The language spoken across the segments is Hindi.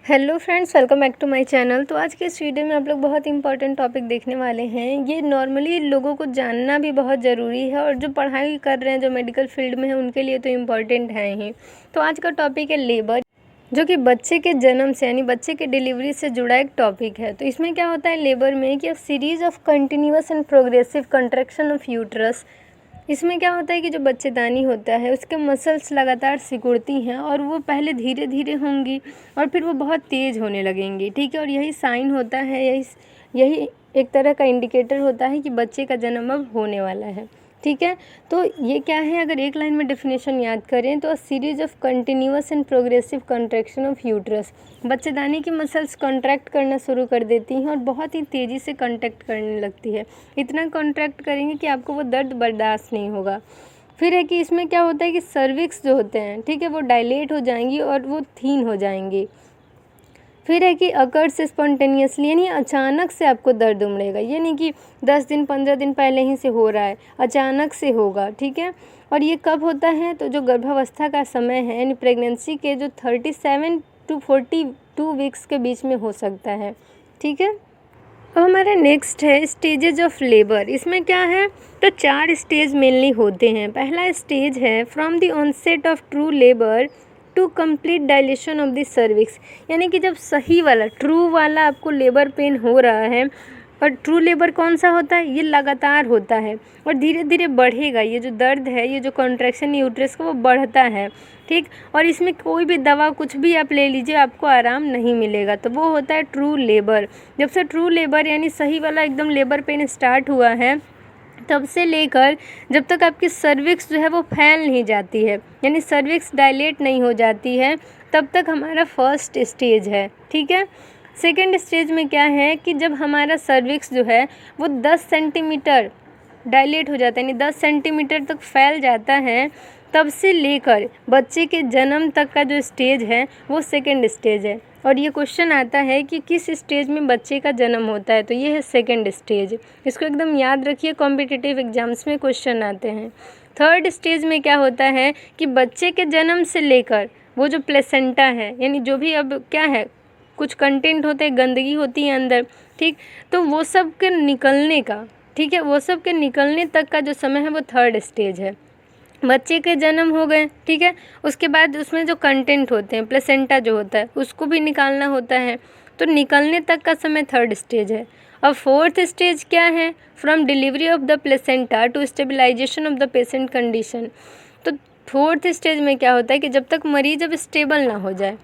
Hello friends, welcome back to my channel. तो आज के इस वीडियो में आप लोग बहुत इंपॉर्टेंट टॉपिक देखने वाले हैं। ये नॉर्मली लोगों को जानना भी बहुत ज़रूरी है और जो पढ़ाई कर रहे हैं, जो मेडिकल फील्ड में है, उनके लिए तो इम्पॉर्टेंट है ही। तो आज का टॉपिक है लेबर, जो कि बच्चे के जन्म से यानी बच्चे के डिलीवरी से जुड़ा एक टॉपिक है। तो इसमें क्या होता है लेबर में कि series of continuous and progressive contraction of uterus. इसमें क्या होता है कि जो बच्चेदानी होता है उसके मसल्स लगातार सिकुड़ती हैं और वो पहले धीरे धीरे होंगी और फिर वो बहुत तेज़ होने लगेंगी, ठीक है। और यही साइन होता है, यही एक तरह का इंडिकेटर होता है कि बच्चे का जन्म अब होने वाला है, ठीक है। तो ये क्या है, अगर एक लाइन में डेफिनेशन याद करें तो series of continuous and progressive contraction of uterus. बच्चेदानी की मसल्स कॉन्ट्रैक्ट करना शुरू कर देती हैं और बहुत ही तेज़ी से कॉन्ट्रैक्ट करने लगती है। इतना कॉन्ट्रैक्ट करेंगे कि आपको वो दर्द बर्दाश्त नहीं होगा। फिर है कि इसमें क्या होता है कि सर्विक्स जो होते हैं, ठीक है, वो डायलेट हो जाएंगी और वो थीन हो जाएंगी। फिर है कि अकर्स स्पॉन्टेनियसली, यानी अचानक से आपको दर्द उमड़ेगा। ये नहीं कि 10 दिन 15 दिन पहले ही से हो रहा है, अचानक से होगा, ठीक है। और ये कब होता है, तो जो गर्भावस्था का समय है यानी प्रेगनेंसी के जो 37 to 42 वीक्स के बीच में हो सकता है, ठीक है। अब हमारा नेक्स्ट है स्टेजेज ऑफ लेबर। इसमें क्या है, तो 4 स्टेज मेनली होते हैं। पहला स्टेज है from the onset of true labour to complete dilation of the cervix, यानी कि जब सही वाला ट्रू वाला आपको लेबर पेन हो रहा है। और ट्रू लेबर कौन सा होता है, ये लगातार होता है और धीरे धीरे बढ़ेगा। ये जो दर्द है, ये जो कॉन्ट्रैक्शन यूट्रस का, वो बढ़ता है, ठीक। और इसमें कोई भी दवा कुछ भी आप ले लीजिए, आपको आराम नहीं मिलेगा। तो वो होता है ट्रू लेबर। जब से ट्रू लेबर यानी सही वाला एकदम लेबर पेन स्टार्ट हुआ है, तब से लेकर जब तक आपकी सर्विक्स जो है वो फैल नहीं जाती है, यानी सर्विक्स डायलेट नहीं हो जाती है, तब तक हमारा फर्स्ट स्टेज है, ठीक है। सेकेंड स्टेज में क्या है कि जब हमारा सर्विक्स जो है वो 10 सेंटीमीटर डायलेट हो जाता है, यानी 10 सेंटीमीटर तक फैल जाता है, तब से लेकर बच्चे के जन्म तक का जो स्टेज है वो सेकेंड स्टेज है। और ये क्वेश्चन आता है कि किस स्टेज में बच्चे का जन्म होता है, तो ये है सेकेंड स्टेज। इसको एकदम याद रखिए, कॉम्पिटिटिव एग्जाम्स में क्वेश्चन आते हैं। थर्ड स्टेज में क्या होता है कि बच्चे के जन्म से लेकर वो जो प्लेसेंटा है, यानी जो भी अब क्या है, कुछ कंटेंट होते हैं, गंदगी होती है अंदर, ठीक, तो वो सब के निकलने का, ठीक है, वो सब के निकलने तक का जो समय है वो थर्ड स्टेज है। बच्चे के जन्म हो गए, ठीक है, उसके बाद उसमें जो कंटेंट होते हैं, प्लेसेंटा जो होता है, उसको भी निकालना होता है, तो निकलने तक का समय थर्ड स्टेज है। अब फोर्थ स्टेज क्या है, from delivery of the placenta to stabilisation of the patient condition. तो फोर्थ स्टेज में क्या होता है कि जब तक मरीज अब स्टेबल ना हो जाए,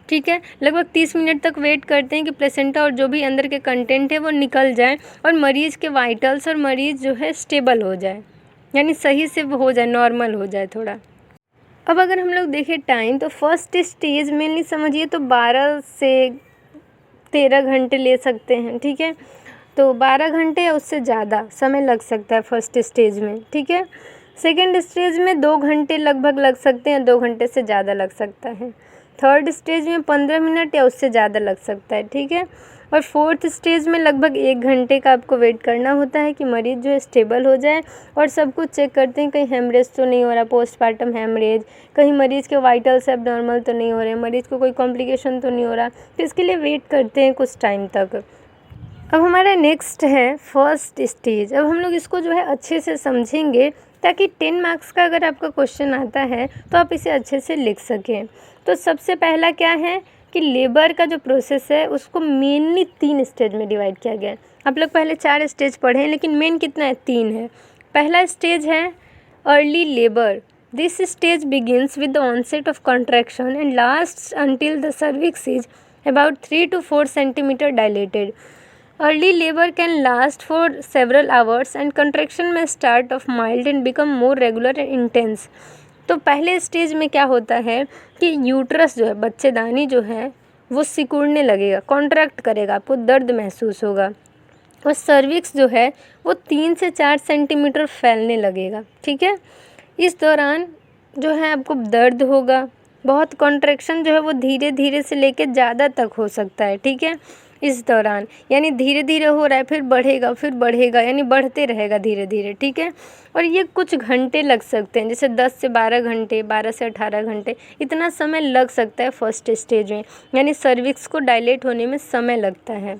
ठीक है, लगभग 30 मिनट तक वेट करते हैं कि प्लेसेंटा और जो भी अंदर के कंटेंट है वो निकल जाए और मरीज के वाइटल्स और मरीज जो है स्टेबल हो जाए, यानी सही से वो हो जाए, नॉर्मल हो जाए थोड़ा। अब अगर हम लोग देखें टाइम, तो फर्स्ट स्टेज मेनली समझिए तो 12 से 13 घंटे ले सकते हैं, ठीक है। तो 12 घंटे या उससे ज़्यादा समय लग सकता है फर्स्ट स्टेज में, ठीक है। सेकेंड स्टेज में 2 घंटे लगभग लग सकते हैं, 2 घंटे से ज़्यादा लग सकता है। थर्ड स्टेज में 15 मिनट या उससे ज़्यादा लग सकता है, ठीक है। और फोर्थ स्टेज में लगभग 1 घंटे का आपको वेट करना होता है कि मरीज़ जो है स्टेबल हो जाए। और सब कुछ चेक करते हैं, कहीं हेमरेज तो नहीं हो रहा, पोस्टपार्टम हेमरेज, कहीं मरीज़ के वाइटल्स एब्नॉर्मल तो नहीं हो रहे, मरीज़ को कोई कॉम्प्लिकेशन तो नहीं हो रहा, तो इसके लिए वेट करते हैं कुछ टाइम तक। अब हमारा नेक्स्ट है फर्स्ट स्टेज। अब हम लोग इसको जो है अच्छे से समझेंगे ताकि 10 मार्क्स का अगर आपका क्वेश्चन आता है तो आप इसे अच्छे से लिख सकें। तो सबसे पहला क्या है कि लेबर का जो प्रोसेस है उसको मेनली 3 स्टेज में डिवाइड किया गया है। आप लोग पहले 4 स्टेज पढ़े हैं, लेकिन मेन कितना है, 3 है। पहला स्टेज है early labour. This stage begins with the onset of contraction and lasts until the cervix is about 3 to 4 centimetre dilated. Early labor can last for several hours and contraction may start off mild and become more regular and intense. तो पहले स्टेज में क्या होता है कि यूट्रस जो है, बच्चेदानी जो है, वो सिकुड़ने लगेगा, कॉन्ट्रैक्ट करेगा, आपको दर्द महसूस होगा। और सर्विक्स जो है वो 3 से 4 सेंटीमीटर फैलने लगेगा, ठीक है। इस दौरान जो है आपको दर्द होगा, बहुत कॉन्ट्रैक्शन जो है वो धीरे धीरे से लेके ज़्यादा तक हो सकता है, ठीक है। इस दौरान, यानी धीरे धीरे हो रहा है, फिर बढ़ेगा, यानी बढ़ते रहेगा धीरे धीरे, ठीक है। और ये कुछ घंटे लग सकते हैं, जैसे 10 से 12 घंटे, 12 से 18 घंटे, इतना समय लग सकता है फर्स्ट स्टेज में, यानी सर्विक्स को डायलेट होने में समय लगता है।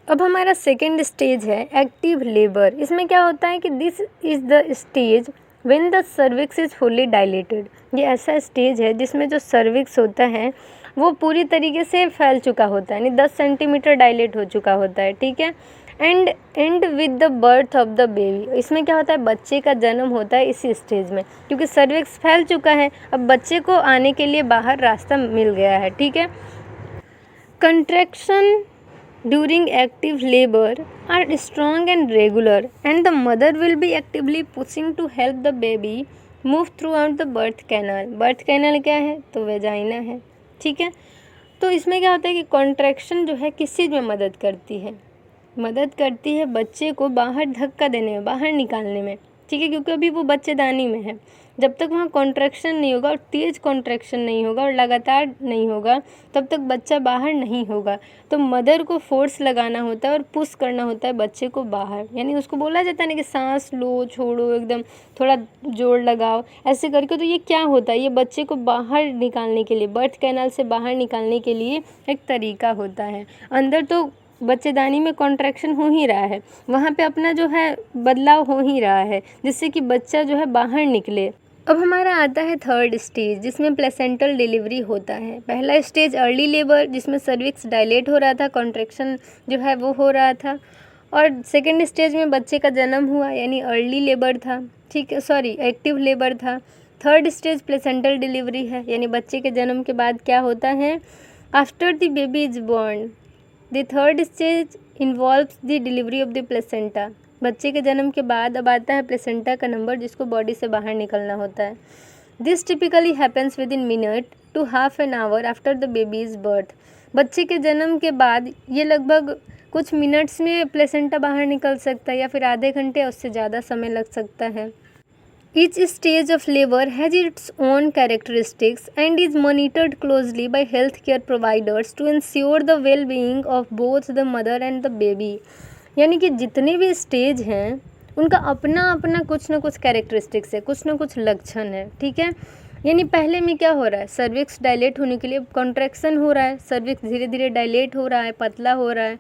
अब हमारा सेकेंड स्टेज है एक्टिव लेबर। इसमें क्या होता है कि this is the stage when the cervix is fully dilated. ये ऐसा स्टेज है जिसमें जो सर्विक्स होता है वो पूरी तरीके से फैल चुका होता है, यानी 10 सेंटीमीटर डायलेट हो चुका होता है, ठीक है। And with the birth of the baby. इसमें क्या होता है, बच्चे का जन्म होता है इसी स्टेज में, क्योंकि सर्विक्स फैल चुका है, अब बच्चे को आने के लिए बाहर रास्ता मिल गया है, ठीक है। Contraction during active labor are strong and regular, and the mother will be actively pushing to help the baby move throughout the birth canal. birth canal क्या है, तो वेजाइना है, ठीक है। तो इसमें क्या होता है कि कॉन्ट्रैक्शन जो है किस चीज़ में मदद करती है, मदद करती है बच्चे को बाहर धक्का देने में, बाहर निकालने में, ठीक है, क्योंकि अभी वो बच्चेदानी में है। जब तक वहाँ कॉन्ट्रैक्शन नहीं होगा और तेज़ कॉन्ट्रैक्शन नहीं होगा और लगातार नहीं होगा, तब तक बच्चा बाहर नहीं होगा। तो मदर को फोर्स लगाना होता है और पुश करना होता है बच्चे को बाहर, यानी उसको बोला जाता है ना कि सांस लो, छोड़ो, एकदम थोड़ा जोर लगाओ, ऐसे करके। तो ये क्या होता है, ये बच्चे को बाहर निकालने के लिए, बर्थ कैनाल से बाहर निकालने के लिए एक तरीका होता है। अंदर तो बच्चेदानी में कॉन्ट्रैक्शन हो ही रहा है, वहाँ पे अपना जो है बदलाव हो ही रहा है, जिससे कि बच्चा जो है बाहर निकले। अब हमारा आता है थर्ड स्टेज, जिसमें प्लेसेंटल डिलीवरी होता है। पहला स्टेज अर्ली लेबर, जिसमें सर्विक्स डायलेट हो रहा था, कॉन्ट्रैक्शन जो है वो हो रहा था। और सेकेंड स्टेज में बच्चे का जन्म हुआ, यानी अर्ली लेबर था, ठीक है, सॉरी एक्टिव लेबर था। थर्ड स्टेज प्लेसेंटल डिलीवरी है, यानी बच्चे के जन्म के बाद क्या होता है, after the baby is born the third stage involves the delivery of the placenta. बच्चे के जन्म के बाद अब आता है प्लेसेंटा का नंबर, जिसको बॉडी से बाहर निकलना होता है। This typically happens within minute to half an hour after the baby's birth. बच्चे के जन्म के बाद ये लगभग कुछ मिनट्स में प्लेसेंटा बाहर निकल सकता है, या फिर आधे घंटे या उससे ज़्यादा समय लग सकता है। Each stage of labor has its own characteristics and is monitored closely by healthcare providers to ensure the well-being of both the mother and the baby. यानी कि जितने भी स्टेज हैं उनका अपना अपना कुछ ना कुछ कैरेक्टरिस्टिक्स है, कुछ ना कुछ लक्षण है, ठीक है। यानी पहले में क्या हो रहा है, सर्विक्स डायलेट होने के लिए कॉन्ट्रैक्शन हो रहा है, सर्विक्स धीरे धीरे डायलेट हो रहा है, पतला हो रहा है,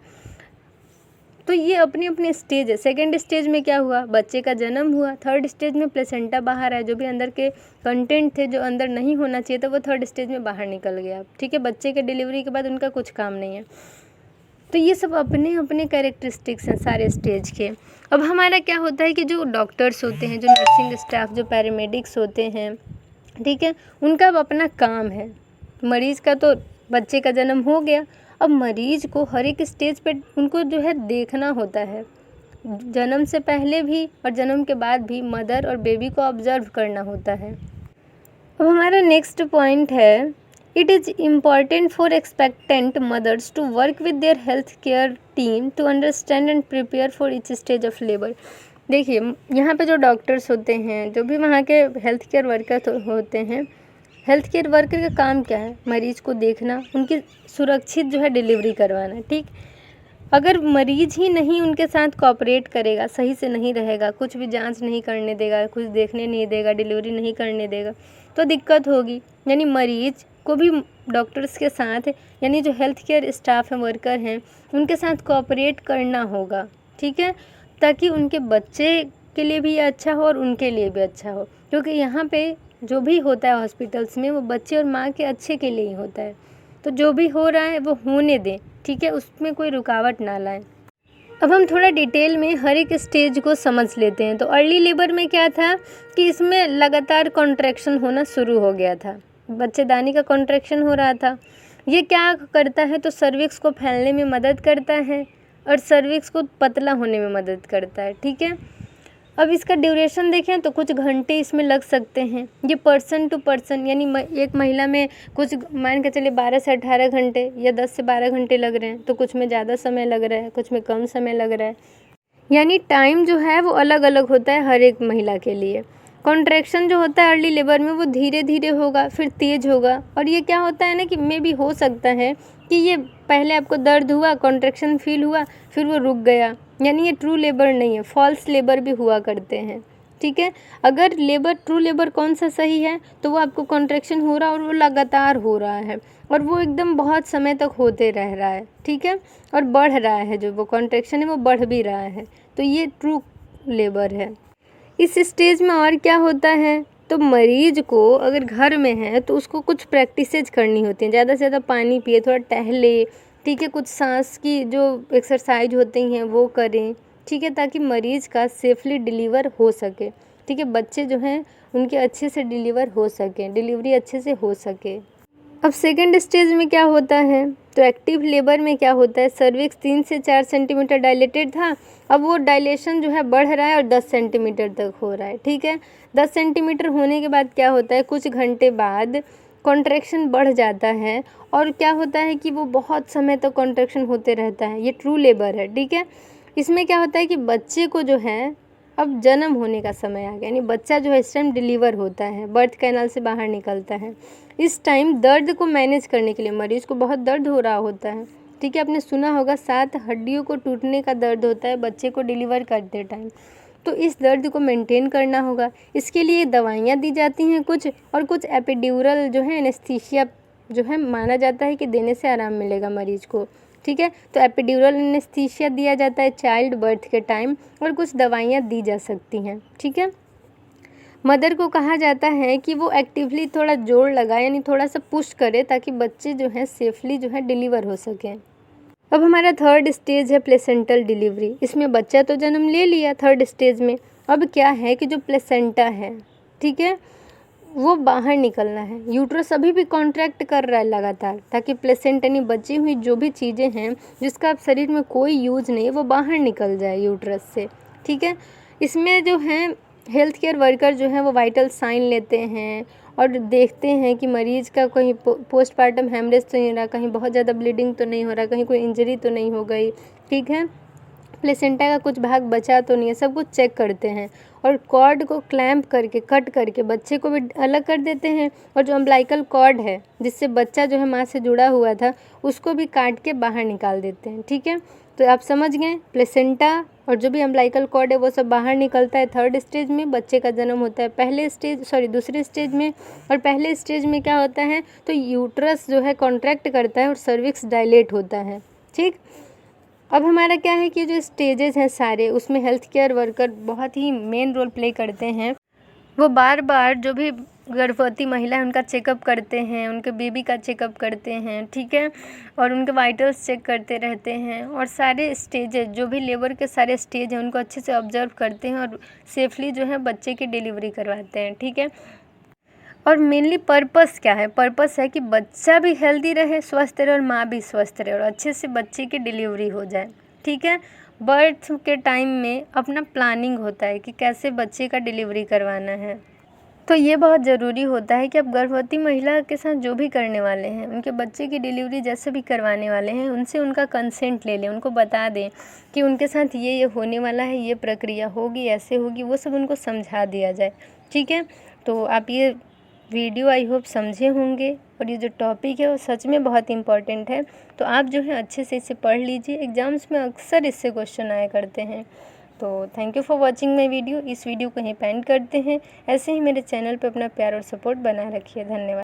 तो ये अपने अपने स्टेज है। सेकेंड स्टेज में क्या हुआ, बच्चे का जन्म हुआ। थर्ड स्टेज में प्लेसेंटा बाहर आया, जो भी अंदर के कंटेंट थे जो अंदर नहीं होना चाहिए था वो थर्ड स्टेज में बाहर निकल गया, ठीक है। बच्चे के डिलीवरी के बाद उनका कुछ काम नहीं है। तो ये सब अपने अपने कैरेक्टरिस्टिक्स हैं सारे स्टेज के। अब हमारा क्या होता है कि जो डॉक्टर्स होते हैं, जो नर्सिंग स्टाफ, जो पैरामेडिक्स होते हैं, ठीक है, उनका अब अपना काम है। मरीज़ का तो बच्चे का जन्म हो गया, अब मरीज़ को हर एक स्टेज पे उनको जो है देखना होता है, जन्म से पहले भी और जन्म के बाद भी मदर और बेबी को ऑब्जर्व करना होता है। अब हमारा नेक्स्ट पॉइंट है, it is important for expectant mothers to work with their health care team to understand and prepare for each stage of labour. देखिए यहाँ पे जो डॉक्टर्स होते हैं, जो भी वहाँ के हेल्थ केयर वर्कर होते हैं, हेल्थ केयर वर्कर का काम क्या है, मरीज़ को देखना, उनकी सुरक्षित जो है डिलीवरी करवाना, ठीक। अगर मरीज़ ही नहीं उनके साथ कोऑपरेट करेगा, सही से नहीं रहेगा, कुछ भी जांच नहीं करने देगा, कुछ देखने नहीं देगा, डिलीवरी नहीं करने देगा, तो दिक्कत होगी। यानी मरीज़ को भी डॉक्टर्स के साथ, यानी जो हेल्थ केयर स्टाफ हैं, वर्कर हैं, उनके साथ कोऑपरेट करना होगा, ठीक है, ताकि उनके बच्चे के लिए भी अच्छा हो और उनके लिए भी अच्छा हो। क्योंकि यहाँ पे जो भी होता है हॉस्पिटल्स में, वो बच्चे और माँ के अच्छे के लिए ही होता है। तो जो भी हो रहा है वो होने दें, ठीक है, उसमें कोई रुकावट ना लाएं। अब हम थोड़ा डिटेल में हर एक स्टेज को समझ लेते हैं। तो अर्ली लेबर में क्या था कि इसमें लगातार कॉन्ट्रैक्शन होना शुरू हो गया था, बच्चेदानी का कॉन्ट्रैक्शन हो रहा था। ये क्या करता है, तो सर्विक्स को फैलने में मदद करता है और सर्विक्स को पतला होने में मदद करता है, ठीक है। अब इसका ड्यूरेशन देखें तो कुछ घंटे इसमें लग सकते हैं। ये पर्सन टू पर्सन, यानी एक महिला में कुछ मान के चलिए 12 से 18 घंटे या 10 से 12 घंटे लग रहे हैं, तो कुछ में ज़्यादा समय लग रहा है, कुछ में कम समय लग रहा है। यानी टाइम जो है वो अलग अलग होता है हर एक महिला के लिए। कॉन्ट्रैक्शन जो होता है अर्ली लेबर में वो धीरे धीरे होगा, फिर तेज़ होगा, और ये क्या होता है ना कि मे भी हो सकता है कि ये पहले आपको दर्द हुआ, कॉन्ट्रैक्शन फील हुआ, फिर वो रुक गया, यानी ये ट्रू लेबर नहीं है, फॉल्स लेबर भी हुआ करते हैं। ठीक है, अगर लेबर ट्रू लेबर कौन सा सही है, तो वो आपको कॉन्ट्रैक्शन हो रहा है और वो लगातार हो रहा है और वो एकदम बहुत समय तक होते रह रहा है। ठीक है, और बढ़ रहा है, जो वो कॉन्ट्रैक्शन है वो बढ़ भी रहा है, तो ये ट्रू लेबर है। इस स्टेज में और क्या होता है, तो मरीज को अगर घर में है तो उसको कुछ प्रैक्टिसेज करनी होती हैं, ज़्यादा से ज़्यादा पानी पिए, थोड़ा टहले, ठीक है, कुछ सांस की जो एक्सरसाइज होती हैं वो करें, ठीक है, ताकि मरीज़ का सेफली डिलीवर हो सके। ठीक है, बच्चे जो हैं उनके अच्छे से डिलीवर हो सकें, डिलीवरी अच्छे से हो सके। अब सेकेंड स्टेज में क्या होता है, तो एक्टिव लेबर में क्या होता है, सर्विक्स 3 से 4 सेंटीमीटर डायलेटेड था, अब वो डायलेशन जो है बढ़ रहा है और 10 सेंटीमीटर तक हो रहा है। ठीक है, 10 सेंटीमीटर होने के बाद क्या होता है, कुछ घंटे बाद कॉन्ट्रैक्शन बढ़ जाता है और क्या होता है कि वो बहुत समय तक कॉन्ट्रैक्शन होते रहता है। ये ट्रू लेबर है। ठीक है, इसमें क्या होता है कि बच्चे को जो है अब जन्म होने का समय आ गया, यानी बच्चा जो है इस टाइम डिलीवर होता है, बर्थ कैनाल से बाहर निकलता है। इस टाइम दर्द को मैनेज करने के लिए, मरीज़ को बहुत दर्द हो रहा होता है। ठीक है, आपने सुना होगा 7 हड्डियों को टूटने का दर्द होता है बच्चे को डिलीवर करते टाइम, तो इस दर्द को मेंटेन करना होगा। इसके लिए दवाइयाँ दी जाती हैं कुछ, और कुछ एपिड्यूरल जो है एनेस्थीसिया जो है माना जाता है कि देने से आराम मिलेगा मरीज़ को। ठीक है, तो एपिड्यूरल एनेस्थीसिया दिया जाता है चाइल्ड बर्थ के टाइम, और कुछ दवाइयाँ दी जा सकती हैं। ठीक है, मदर को कहा जाता है कि वो एक्टिवली थोड़ा जोर लगाए, यानी थोड़ा सा पुश करे, ताकि बच्चे जो है सेफली जो है डिलीवर हो सकें। अब हमारा थर्ड स्टेज है प्लेसेंटल डिलीवरी। इसमें बच्चा तो जन्म ले लिया थर्ड स्टेज में, अब क्या है कि जो प्लेसेंटा है, ठीक है, वो बाहर निकलना है। यूट्रस अभी भी कॉन्ट्रैक्ट कर रहा है लगातार, ताकि प्लेसेंटा यानी बची हुई जो भी चीज़ें हैं जिसका आप शरीर में कोई यूज नहीं है वो बाहर निकल जाए यूट्रस से। ठीक है, इसमें जो है हेल्थ केयर वर्कर जो है वो वाइटल साइन लेते हैं और देखते हैं कि मरीज़ का कहीं पोस्टमार्टम हेमरेज तो नहीं रहा, कहीं बहुत ज़्यादा ब्लीडिंग तो नहीं हो रहा, कहीं कोई इंजरी तो नहीं हो गई। ठीक है, प्लेसेंटा का कुछ भाग बचा तो नहीं है, सब कुछ चेक करते हैं और कॉर्ड को क्लैंप करके कट करके बच्चे को भी अलग कर देते हैं, और जो अम्बिलाइकल कॉर्ड है जिससे बच्चा जो है माँ से जुड़ा हुआ था उसको भी काट के बाहर निकाल देते हैं। ठीक है, तो आप समझ गए, प्लेसेंटा और जो भी अम्बिलाइकल कॉर्ड है वो सब बाहर निकलता है थर्ड स्टेज में, बच्चे का जन्म होता है दूसरे स्टेज में। और पहले स्टेज में क्या होता है, तो यूट्रस जो है कॉन्ट्रैक्ट करता है और सर्विक्स डायलेट होता है। ठीक, अब हमारा क्या है कि जो स्टेजेस हैं सारे, उसमें हेल्थ केयर वर्कर बहुत ही मेन रोल प्ले करते हैं। वो बार बार जो भी गर्भवती महिला है उनका चेकअप करते हैं, उनके बेबी का चेकअप करते हैं। ठीक है, और उनके वाइटल्स चेक करते रहते हैं, और सारे स्टेजेस जो भी लेबर के सारे स्टेज हैं उनको अच्छे से ऑब्जर्व करते हैं और सेफली जो है बच्चे की डिलीवरी करवाते हैं। ठीक है, और मेनली पर्पस क्या है, पर्पस है कि बच्चा भी हेल्दी रहे, स्वस्थ रहे, और माँ भी स्वस्थ रहे, और अच्छे से बच्चे की डिलीवरी हो जाए। ठीक है, बर्थ के टाइम में अपना प्लानिंग होता है कि कैसे बच्चे का डिलीवरी करवाना है, तो ये बहुत ज़रूरी होता है कि आप गर्भवती महिला के साथ जो भी करने वाले हैं, उनके बच्चे की डिलीवरी जैसे भी करवाने वाले हैं, उनसे उनका कंसेंट ले लें, उनको बता दें कि उनके साथ ये होने वाला है, ये प्रक्रिया होगी, ऐसे होगी, वो सब उनको समझा दिया जाए। ठीक है, तो आप ये वीडियो आई होप समझे होंगे, और ये जो टॉपिक है वो सच में बहुत इम्पॉर्टेंट है, तो आप जो है अच्छे से इसे पढ़ लीजिए, एग्ज़ाम्स में अक्सर इससे क्वेश्चन आया करते हैं। तो thank you for watching my video. इस वीडियो को यहीं पे एंड करते हैं। ऐसे ही मेरे चैनल पे अपना प्यार और सपोर्ट बनाए रखिए। धन्यवाद।